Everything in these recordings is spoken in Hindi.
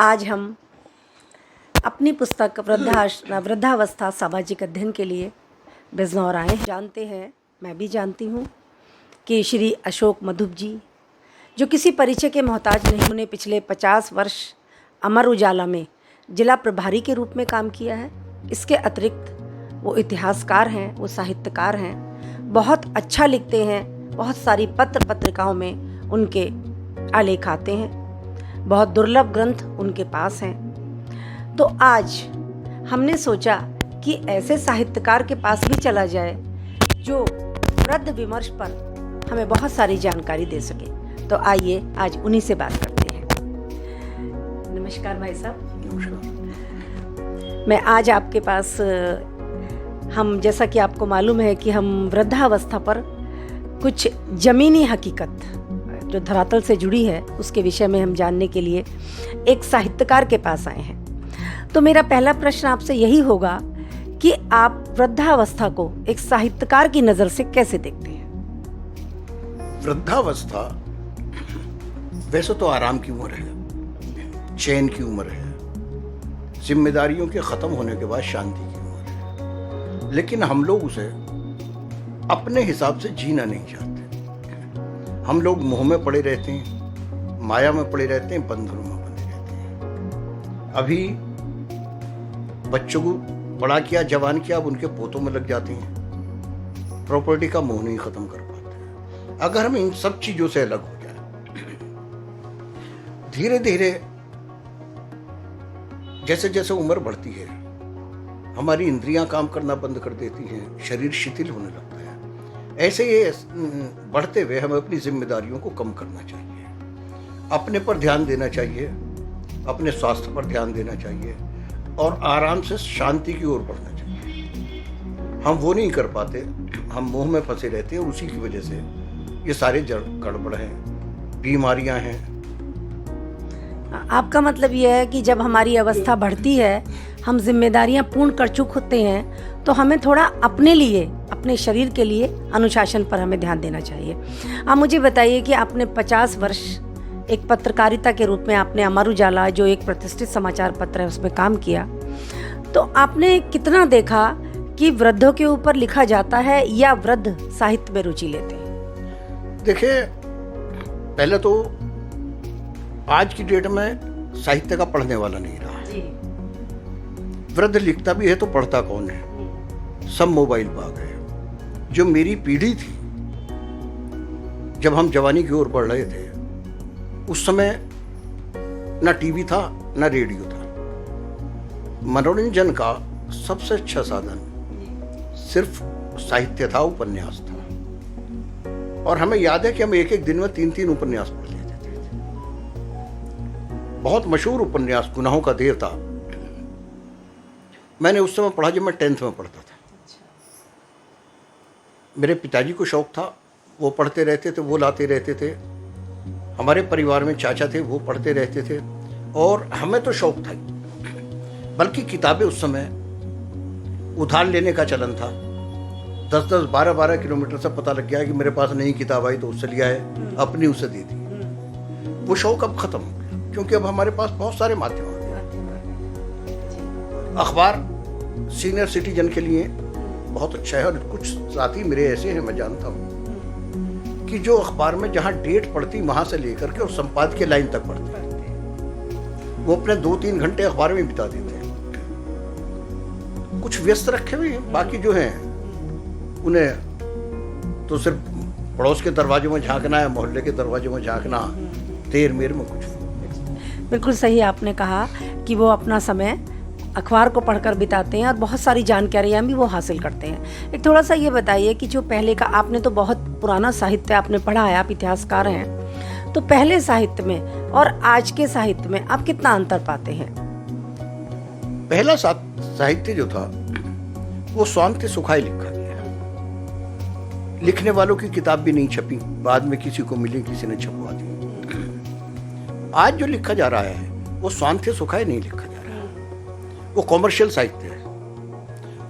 आज हम अपनी पुस्तक वृद्धावस्था सामाजिक अध्ययन के लिए बिजनौर आए हैं। जानते हैं, मैं भी जानती हूँ कि श्री अशोक मधुप जी, जो किसी परिचय के मोहताज नहीं, उन्होंने पिछले 50 वर्ष अमर उजाला में जिला प्रभारी के रूप में काम किया है। इसके अतिरिक्त वो इतिहासकार हैं, वो साहित्यकार हैं, बहुत अच्छा लिखते हैं, बहुत सारी पत्रिकाओं में उनके आलेख आते हैं, बहुत दुर्लभ ग्रंथ उनके पास हैं। तो आज हमने सोचा कि ऐसे साहित्यकार के पास भी चला जाए जो वृद्ध विमर्श पर हमें बहुत सारी जानकारी दे सके। तो आइए आज उन्हीं से बात करते हैं। नमस्कार भाई साहब। नमस्कार। मैं आज आपके पास, हम जैसा कि आपको मालूम है कि हम वृद्धावस्था पर कुछ ज़मीनी हकीकत जो धरातल से जुड़ी है उसके विषय में हम जानने के लिए एक साहित्यकार के पास आए हैं। तो मेरा पहला प्रश्न आपसे यही होगा कि आप वृद्धावस्था को एक साहित्यकार की नज़र से कैसे देखते हैं? वृद्धावस्था वैसे तो आराम की उम्र है, चैन की उम्र है, जिम्मेदारियों के खत्म होने के बाद शांति की उम्र है, लेकिन हम लोग उसे अपने हिसाब से जीना नहीं चाहते। हम लोग मोह में पड़े रहते हैं, माया में पड़े रहते हैं, बंधनों में बने रहते हैं। अभी बच्चों को बड़ा किया, जवान किया, अब उनके पोतों में लग जाते हैं, प्रॉपर्टी का मोह नहीं खत्म कर पाते। अगर हम इन सब चीजों से अलग हो जाए, धीरे धीरे जैसे जैसे उम्र बढ़ती है, हमारी इंद्रियां काम करना बंद कर देती हैं, शरीर शिथिल होने लगता है। ऐसे ये बढ़ते हुए हमें अपनी जिम्मेदारियों को कम करना चाहिए, अपने पर ध्यान देना चाहिए, अपने स्वास्थ्य पर ध्यान देना चाहिए और आराम से शांति की ओर बढ़ना चाहिए। हम वो नहीं कर पाते, हम मोह में फंसे रहते हैं और उसी की वजह से ये सारे गड़बड़ हैं, बीमारियां हैं। आपका मतलब ये है कि जब हमारी अवस्था बढ़ती है, हम जिम्मेदारियां पूर्ण कर चुके होते हैं, तो हमें थोड़ा अपने लिए, अपने शरीर के लिए अनुशासन पर हमें ध्यान देना चाहिए। आप मुझे बताइए कि आपने 50 वर्ष एक पत्रकारिता के रूप में आपने अमर उजाला, जो एक प्रतिष्ठित समाचार पत्र है, उसमें काम किया। तो आपने कितना देखा कि वृद्धों के ऊपर लिखा जाता है या वृद्ध साहित्य में रुचि लेते हैं? देखिए, पहले तो आज की डेट में साहित्य का पढ़ने वाला नहीं रहा है। वृद्ध लिखता भी है तो पढ़ता कौन है? सब मोबाइल पा गए। जो मेरी पीढ़ी थी, जब हम जवानी की ओर बढ़ रहे थे, उस समय ना टीवी था ना रेडियो था। मनोरंजन का सबसे अच्छा साधन सिर्फ साहित्य था, उपन्यास था। और हमें याद है कि हम एक एक दिन में 3-3 उपन्यास पढ़ लेते थे। बहुत मशहूर उपन्यास गुनाहों का देर था, मैंने उस समय पढ़ा जब मैं 10th में पढ़ता था। मेरे पिताजी को शौक था, वो पढ़ते रहते थे, वो लाते रहते थे। हमारे परिवार में चाचा थे, वो पढ़ते रहते थे और हमें तो शौक था ही। बल्कि किताबें उस समय उधार लेने का चलन था। 10-10, 12-12 किलोमीटर से पता लग गया है कि मेरे पास नई किताब आई तो उससे लिया है, अपनी उसे दे दी। वो शौक अब खत्म हो गया, क्योंकि अब हमारे पास बहुत सारे माध्यम आ गए। अखबार सीनियर सिटीजन के लिए बहुत अच्छा है, और कुछ साथी मेरे ऐसे हैं, मैं जानता हूँ कि जो अखबार में जहाँ डेट पड़ती वहां से लेकर के और संपादकीय लाइन तक पढ़ते हैं, वो अपने 2-3 घंटे अखबार में बिता देते हैं। कुछ व्यस्त रखे हुए हैं, बाकी जो हैं उन्हें तो सिर्फ पड़ोस के दरवाजों में झांकना है, मोहल्ले के दरवाजों में झांकना, देर मेर में कुछ। बिल्कुल सही आपने कहा कि वो अपना समय अखबार को पढ़कर बिताते हैं और बहुत सारी जानकारियाँ भी वो हासिल करते हैं। एक थोड़ा सा ये बताइए कि जो पहले का, आपने तो बहुत पुराना साहित्य आपने पढ़ा है, आप इतिहासकार हैं, तो पहले साहित्य में और आज के साहित्य में आप कितना अंतर पाते हैं? पहला साहित्य जो था वो स्वांत सुखाए लिखा गया। लिखने वालों की किताब भी नहीं छपी, बाद में किसी को मिली, किसी ने छपवा दी। आज जो लिखा जा रहा है वो स्वांत सुखाए नहीं लिखा जा रहा, वो कॉमर्शियल साहित्य है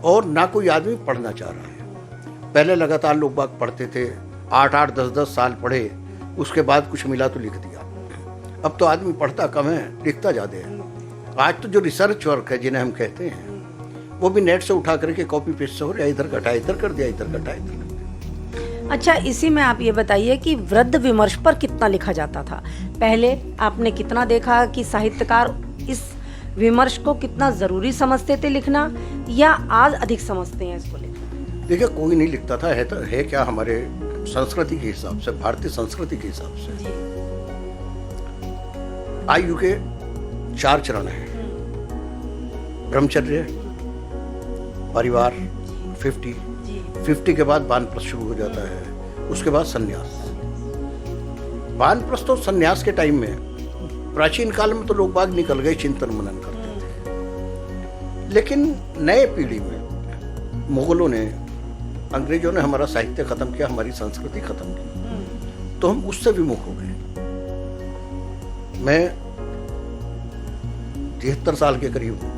और ना कोई आदमी पढ़ना चाह रहा है। पहले लगातार लोग बाग पढ़ते थे, 8-8, 10-10 साल पढ़े, उसके बाद कुछ मिला तो लिख दिया। अब तो आदमी पढ़ता कम है, लिखता ज़्यादा है। आज तो जो रिसर्च वर्क है जिन्हें हम कहते हैं वो भी नेट से उठा करके कॉपी पेस्ट से हो रहा है, इधर कटा इधर कर दिया, इधर कटा इधर कर दिया। अच्छा, इसी में आप ये बताइए कि वृद्ध विमर्श पर कितना लिखा जाता था पहले? आपने कितना देखा कि साहित्यकार इस विमर्श को कितना जरूरी समझते थे लिखना, या आज अधिक समझते हैं इसको लिखना? देखिए, कोई नहीं लिखता था, है तो है क्या, हमारे संस्कृति के हिसाब से, भारतीय संस्कृति के हिसाब से आयु के 4 चरण हैं। ब्रह्मचर्य, परिवार, 50 के बाद वानप्रस्थ शुरू हो जाता है, उसके बाद संन्यास। वानप्रस्थ और संन्यास के टाइम में प्राचीन काल में तो लोग बाग निकल गए, चिंतन मनन करते थे। लेकिन नए पीढ़ी में मुगलों ने, अंग्रेजों ने हमारा साहित्य खत्म किया, हमारी संस्कृति खत्म की, तो हम उससे विमुख हो गए। मैं 73 साल के करीब हूँ,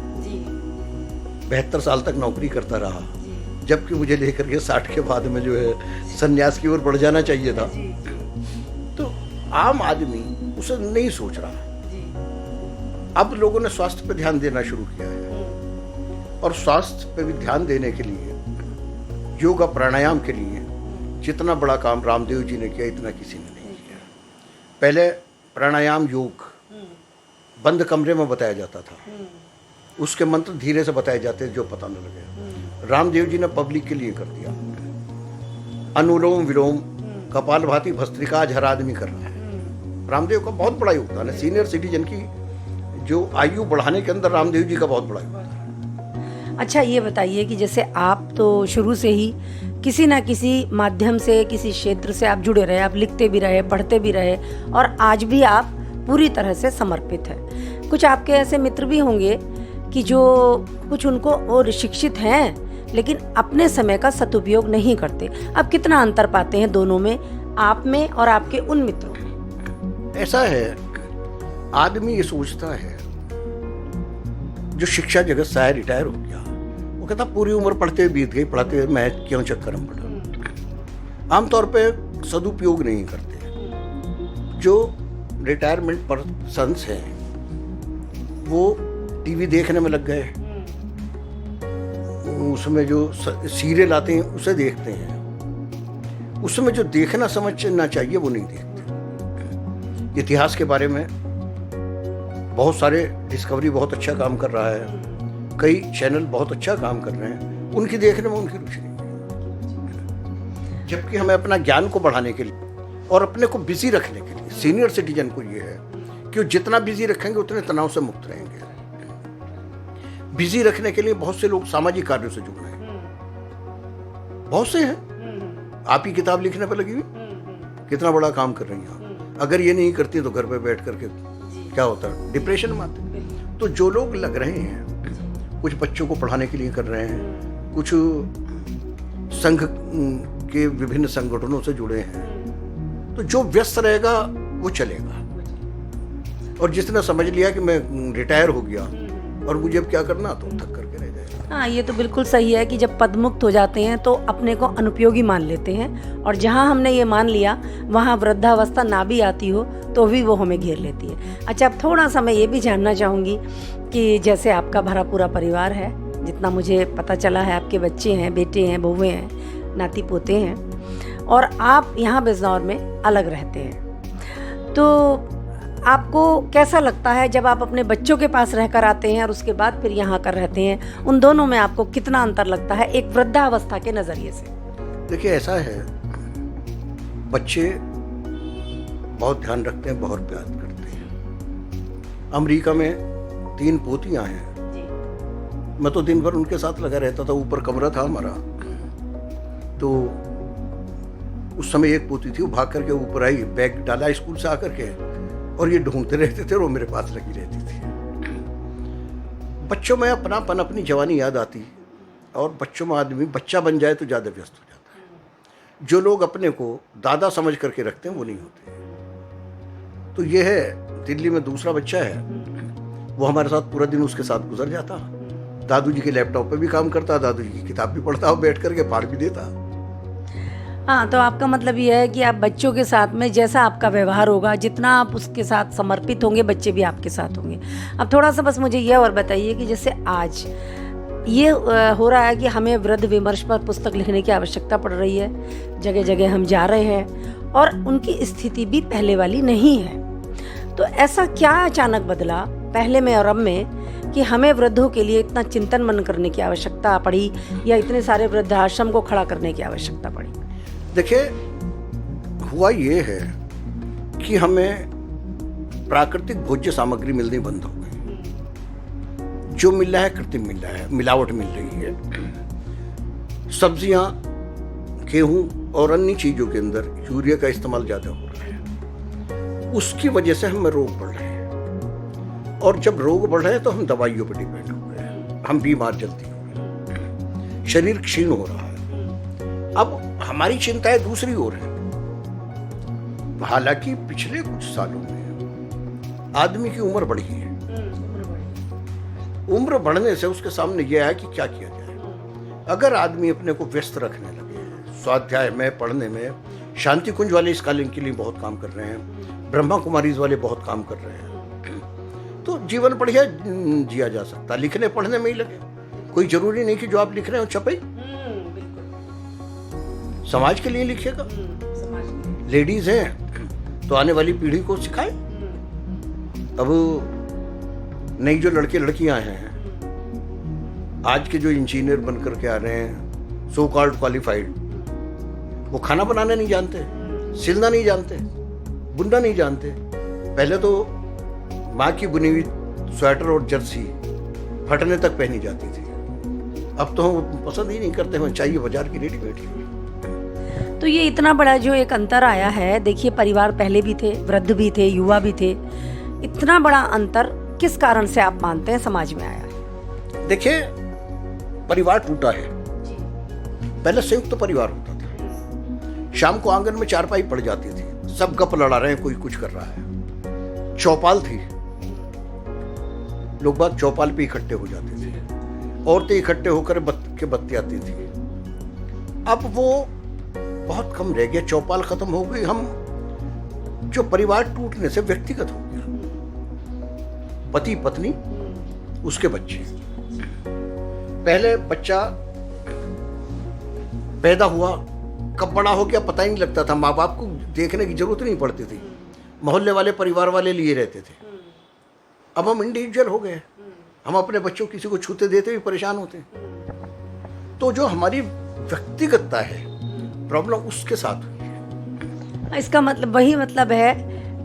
72 साल तक नौकरी करता रहा, जबकि मुझे लेकर के 60 के बाद में जो है संन्यास की ओर बढ़ जाना चाहिए था। तो आम आदमी उसे नहीं सोच रहा। अब लोगों ने स्वास्थ्य पर ध्यान देना शुरू किया है, और स्वास्थ्य पर भी ध्यान देने के लिए, योगा प्राणायाम के लिए जितना बड़ा काम रामदेव जी ने किया, इतना किसी ने नहीं किया। पहले प्राणायाम योग बंद कमरे में बताया जाता था, उसके मंत्र धीरे से बताए जाते जो पता न लगे। रामदेव जी ने पब्लिक के लिए कर दिया। अनुलोम विलोम, कपालभाति, भस्त्रिका आज हर आदमी कर रहा है। रामदेव का बहुत बड़ा योगदान है। सीनियर सिटीजन की जो आयु बढ़ाने के अंदर रामदेव जी का बहुत बड़ा योगदान है। अच्छा, ये बताइए कि जैसे आप तो शुरू से ही किसी ना किसी माध्यम से, किसी क्षेत्र से आप जुड़े रहे, आप लिखते भी रहे, पढ़ते भी रहे, और आज भी आप पूरी तरह से समर्पित हैं। कुछ आपके ऐसे मित्र भी होंगे कि जो कुछ उनको और शिक्षित हैं लेकिन अपने समय का सदुपयोग नहीं करते। आप कितना अंतर पाते हैं दोनों में, आप में और आपके उन मित्रों में? ऐसा है, आदमी ये सोचता है, जो शिक्षा जगत से आया, रिटायर हो गया, वो कहता पूरी उम्र पढ़ते हुए बीत गई, पढ़ाते हुए मैं क्यों चक्कर में पढ़ा। आमतौर पे सदुपयोग नहीं करते। जो रिटायरमेंट पर्सन्स हैं वो टीवी देखने में लग गए, उसमें जो सीरियल आते हैं उसे देखते हैं, उसमें जो देखना समझना चाहिए वो नहीं देखते। इतिहास के बारे में बहुत सारे, डिस्कवरी बहुत अच्छा काम कर रहा है, कई चैनल बहुत अच्छा काम कर रहे हैं, उनकी देखने में उनकी रुचि नहीं है। जबकि हमें अपना ज्ञान को बढ़ाने के लिए और अपने को बिजी रखने के लिए, सीनियर सिटीजन को ये है कि जितना बिजी रखेंगे उतने तनाव से मुक्त रहेंगे। बिजी रखने के लिए बहुत से लोग सामाजिक कार्यों से जुड़ रहे हैं, बहुत से हैं। आप ही किताब लिखने पर लगी हुई, कितना बड़ा काम कर रही हैं। अगर ये नहीं करती तो घर पे बैठ करके क्या होता है, डिप्रेशन में आते। तो जो लोग लग रहे हैं, कुछ बच्चों को पढ़ाने के लिए कर रहे हैं, कुछ संघ के विभिन्न संगठनों से जुड़े हैं, तो जो व्यस्त रहेगा वो चलेगा। और जिसने समझ लिया कि मैं रिटायर हो गया और मुझे अब क्या करना, तो थक करके रह जाएगा। हाँ, ये तो बिल्कुल सही है कि जब पदमुक्त हो जाते हैं तो अपने को अनुपयोगी मान लेते हैं, और जहाँ हमने ये मान लिया वहाँ वृद्धावस्था ना भी आती हो तो भी वो हमें घेर लेती है। अच्छा, अब थोड़ा सा मैं ये भी जानना चाहूँगी कि जैसे आपका भरा पूरा परिवार है, जितना मुझे पता चला है, आपके बच्चे हैं, बेटे हैं, बहुएँ हैं, नाती पोते हैं, और आप यहाँ बिजनौर में अलग रहते हैं, तो आपको कैसा लगता है जब आप अपने बच्चों के पास रहकर आते हैं और उसके बाद फिर यहाँ कर रहते हैं? उन दोनों में आपको कितना अंतर लगता है एक वृद्धावस्था के नज़रिए से? देखिए, ऐसा है, बच्चे बहुत ध्यान रखते हैं, बहुत प्यार करते हैं। अमेरिका में 3 पोतियाँ हैं, मैं तो दिन भर उनके साथ लगा रहता था। ऊपर कमरा था हमारा, तो उस समय एक पोती थी, वो भाग करके ऊपर आई, बैग डाला स्कूल से आकर के, और ये ढूंढते रहते थे और वो मेरे पास लगी रहती थी। बच्चों में अपनापन, अपनी जवानी याद आती, और बच्चों में आदमी बच्चा बन जाए तो ज़्यादा व्यस्त हो जाता है। जो लोग अपने को दादा समझ करके रखते हैं वो नहीं होते। तो ये है, दिल्ली में दूसरा बच्चा है, वो हमारे साथ पूरा दिन उसके साथ गुजर जाता, दादू जी के लैपटॉप पे भी काम करता, दादू जी की किताब भी पढ़ता और बैठ करके पाठ भी देता। हाँ, तो आपका मतलब ये है कि आप बच्चों के साथ में जैसा आपका व्यवहार होगा, जितना आप उसके साथ समर्पित होंगे, बच्चे भी आपके साथ होंगे। अब थोड़ा सा बस मुझे यह और बताइए कि जैसे आज ये हो रहा है कि हमें वृद्ध विमर्श पर पुस्तक लिखने की आवश्यकता पड़ रही है, जगह जगह हम जा रहे हैं और उनकी स्थिति भी पहले वाली नहीं है। तो ऐसा क्या अचानक बदला पहले में और अब में कि हमें वृद्धों के लिए इतना चिंतन मनन करने की आवश्यकता पड़ी या इतने सारे वृद्धाश्रम को खड़ा करने की आवश्यकता पड़ी? देखिए, हुआ ये है कि हमें प्राकृतिक भोज्य सामग्री मिलनी बंद हो गई। जो मिल रहा है कृत्रिम मिल रहा है, मिलावट मिल रही है। सब्जियां, गेहूं और अन्य चीजों के अंदर यूरिया का इस्तेमाल ज्यादा हो रहा है। उसकी वजह से हमें रोग बढ़ रहे हैं, और जब रोग बढ़ रहे हैं तो हम दवाइयों पर डिपेंड हो गए हैं, हम बीमार जल्दी हो गए हैं, शरीर क्षीण हो रहा है। अब हमारी चिंताएं दूसरी ओर है। हालांकि पिछले कुछ सालों में आदमी की उम्र बढ़ी है। उम्र बढ़ने से उसके सामने यह है कि क्या किया जाए। अगर आदमी अपने को व्यस्त रखने लगे, स्वाध्याय में, पढ़ने में, शांति कुंज वाले इस कालीन के लिए बहुत काम कर रहे हैं, ब्रह्मा कुमारीज वाले बहुत काम कर रहे हैं, तो जीवन बढ़िया जिया जा सकता। लिखने पढ़ने में ही लगे, कोई जरूरी नहीं कि जो आप लिख रहे हो छपे। समाज के लिए लिखिएगा। लेडीज हैं तो आने वाली पीढ़ी को सिखाएं। अब नई जो लड़के लड़कियां हैं, आज के जो इंजीनियर बन करके आ रहे हैं, सो कॉल्ड क्वालिफाइड, वो खाना बनाना नहीं जानते, सिलना नहीं जानते, बुनना नहीं जानते। पहले तो माँ की बुनी हुई स्वेटर और जर्सी फटने तक पहनी जाती थी। अब तो हम पसंद ही नहीं करते, हमें चाहिए बाजार की रेडीमेड। तो ये इतना बड़ा जो एक अंतर आया है, देखिए परिवार पहले भी थे, वृद्ध भी थे, युवा भी थे, इतना बड़ा अंतर किस कारण से आप मानते हैं समाज में आया है? देखिए, परिवार टूटा है। पहले संयुक्त परिवार होता था। शाम को आंगन में चारपाई पड़ जाती थी, सब गप लड़ा रहे हैं, कोई कुछ कर रहा है। चौपाल थी, लोग बाग चौपाल पे इकट्ठे हो जाते थे, औरतें इकट्ठे होकर बत्तियाती थी। अब वो बहुत कम रह गया, चौपाल खत्म हो गई। हम जो परिवार टूटने से व्यक्तिगत हो गया, पति पत्नी, उसके बच्चे। पहले बच्चा पैदा हुआ, कब बड़ा हो गया पता ही नहीं लगता था, माँ बाप को देखने की जरूरत नहीं पड़ती थी, मोहल्ले वाले परिवार वाले लिए रहते थे। अब हम इंडिविजुअल हो गए, हम अपने बच्चों किसी को छूते देते भी परेशान होते हैं। तो जो हमारी व्यक्तिगतता है, प्रॉब्लम उसके साथ हुई है। इसका मतलब वही मतलब है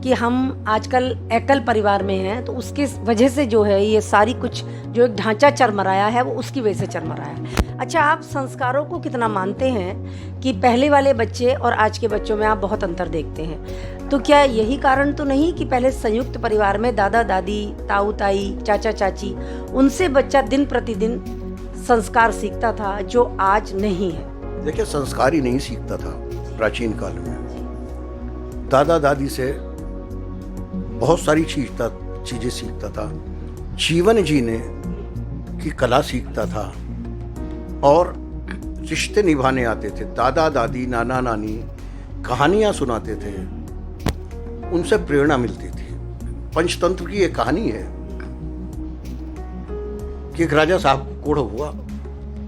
कि हम आजकल एकल परिवार में हैं, तो उसके वजह से जो है ये सारी कुछ जो एक ढांचा चरमराया है वो उसकी वजह से चरमराया है। अच्छा, आप संस्कारों को कितना मानते हैं कि पहले वाले बच्चे और आज के बच्चों में आप बहुत अंतर देखते हैं? तो क्या यही कारण तो नहीं कि पहले संयुक्त परिवार में दादा दादी, ताऊ ताई, चाचा चाची, उनसे बच्चा दिन प्रतिदिन संस्कार सीखता था जो आज नहीं है? देखिए, संस्कार ही नहीं सीखता था प्राचीन काल में। दादा दादी से बहुत सारी चीजें सीखता था, जीवन जीने की कला सीखता था, और रिश्ते निभाने आते थे। दादा दादी, नाना नानी कहानियां सुनाते थे, उनसे प्रेरणा मिलती थी। पंचतंत्र की एक कहानी है कि एक राजा साहब को कोढ़ हुआ,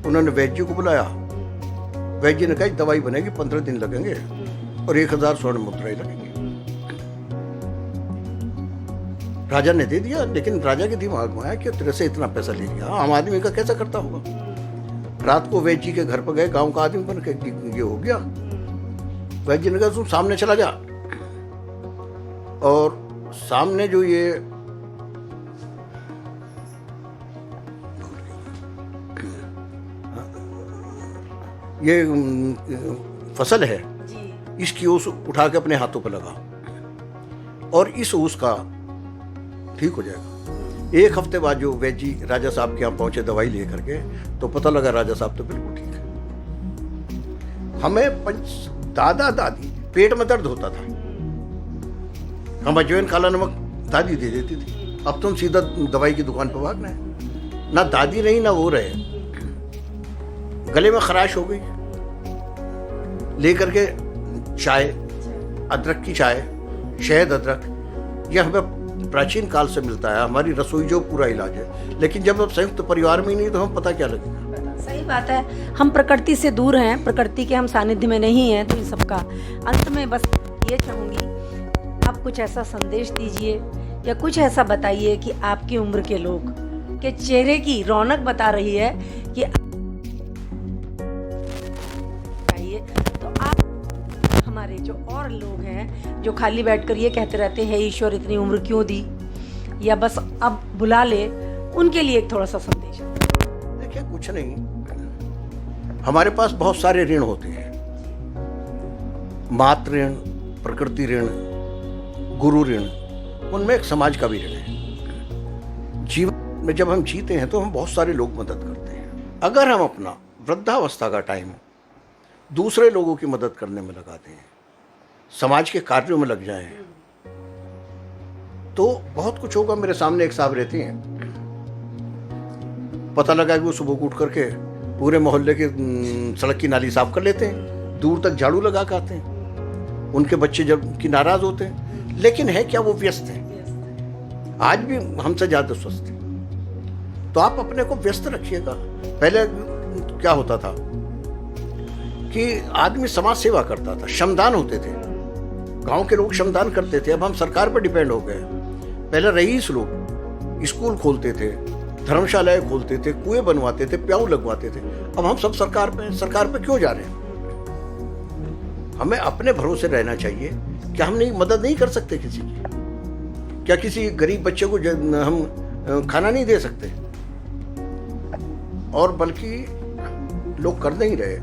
उन्होंने वैद्य को बुलाया। वैद्य ने कहा दवाई बनेगी, 15 दिन लगेंगे और 1000 स्वर्ण मुद्राएं लगेंगी। राजा ने दे दिया, लेकिन राजा के दिमाग में आया कि तेरे से इतना पैसा ले लिया, आम आदमी का कैसा करता होगा। रात को वैद्य जी के घर पर गए, गांव का आदमी बन के ये हो गया। वैद्य ने कहा तुम सामने चला जा, और सामने जो ये फसल है, इसकी ओस उठा के अपने हाथों पर लगा, और इस ओस का ठीक हो जाएगा। एक हफ्ते बाद जो वैद्य जी राजा साहब के यहाँ पहुंचे दवाई लेकर के, तो पता लगा राजा साहब तो बिल्कुल ठीक है। हमें दादा दादी, पेट में दर्द होता था, हम अजवाइन काला नमक दादी दे देती थी। अब तुम सीधा दवाई की दुकान पर भागना है। ना दादी रही ना वो रहे, गले में खराश हो गई, लेकर के चाय, अदरक की चाय, शहद अदरक, यह हमें प्राचीन काल से मिलता है, हमारी रसोई जो पूरा इलाज है। लेकिन जब हम संयुक्त परिवार में ही नहीं तो हम पता क्या लगेगा। सही बात है, हम प्रकृति से दूर हैं, प्रकृति के हम सानिध्य में नहीं हैं, तो इन सबका अंत में बस ये चाहूँगी, आप कुछ ऐसा संदेश दीजिए या कुछ ऐसा बताइए कि आपकी उम्र के लोग के चेहरे की रौनक बता रही है कि चाहिए, तो आप हमारे जो और लोग हैं जो खाली बैठकर ये कहते रहते हैं ईश्वर इतनी उम्र क्यों दी या बस अब बुला ले, उनके लिए एक थोड़ा सा संदेश। देखिए, कुछ नहीं, हमारे पास बहुत सारे ऋण होते हैं, मातृ ऋण, प्रकृति ऋण, गुरु ऋण, उनमें एक समाज का भी ऋण है। जीवन में जब हम जीते हैं तो हम बहुत सारे लोग मदद करते हैं। अगर हम अपना वृद्धावस्था का टाइम दूसरे लोगों की मदद करने में लगाते हैं, समाज के कार्यों में लग जाएं, तो बहुत कुछ होगा। मेरे सामने एक साहब रहते हैं, पता लगा कि वो सुबह को उठ करके पूरे मोहल्ले के सड़क की नाली साफ कर लेते हैं, दूर तक झाड़ू लगा के आते हैं। उनके बच्चे जब कि नाराज होते हैं, लेकिन है क्या, वो व्यस्त हैं, आज भी हमसे ज़्यादा स्वस्थ हैं। तो आप अपने को व्यस्त रखिएगा। पहले क्या होता था कि आदमी समाज सेवा करता था, श्रमदान होते थे, गांव के लोग श्रमदान करते थे। अब हम सरकार पर डिपेंड हो गए। पहले रईस लोग स्कूल खोलते थे, धर्मशालाएं खोलते थे, कुएं बनवाते थे, प्याऊ लगवाते थे। अब हम सब सरकार पे क्यों जा रहे हैं? हमें अपने भरोसे रहना चाहिए। क्या हम मदद नहीं कर सकते किसी की? क्या किसी गरीब बच्चे को हम खाना नहीं दे सकते? और बल्कि लोग कर नहीं रहे।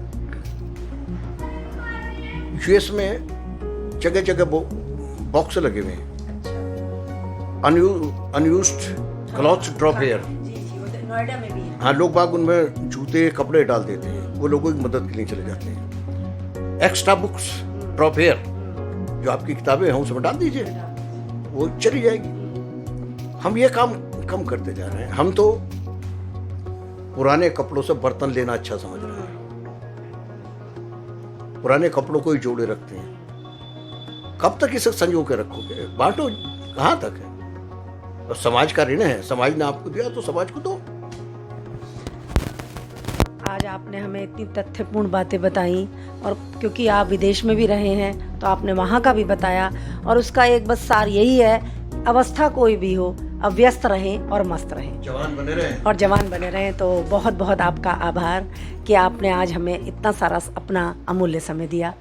यूएस में जगह जगह बॉक्स लगे हुए हैं, unused clothes drop here. Noida में भी है। हाँ, लोग बाग उनमें जूते कपड़े डाल देते हैं, वो लोगों की मदद के लिए चले जाते हैं। एक्स्ट्रा बुक्स ड्रॉप हेयर, जो आपकी किताबें हैं उसमें डाल दीजिए, वो चली जाएगी। हम ये काम कम करते जा रहे हैं। हम तो पुराने कपड़ों से बर्तन लेना अच्छा समझ रहे हैं, पुराने कपड़ों को ही जोड़े रखते हैं। कब तक इसे संजो के रखोगे? बांटो, कहाँ तक है? और समाज का ऋण है, समाज ने आपको दिया तो समाज को दो। आज आपने हमें इतनी तथ्यपूर्ण बातें बताई, और क्योंकि आप विदेश में भी रहे हैं तो आपने वहाँ का भी बताया, और उसका एक बस सार यही है, अवस्था कोई भी हो, अब व्यस्त रहें और मस्त रहें, जवान बने रहें और जवान बने रहें। तो बहुत बहुत आपका आभार कि आपने आज हमें इतना सारा अपना अमूल्य समय दिया।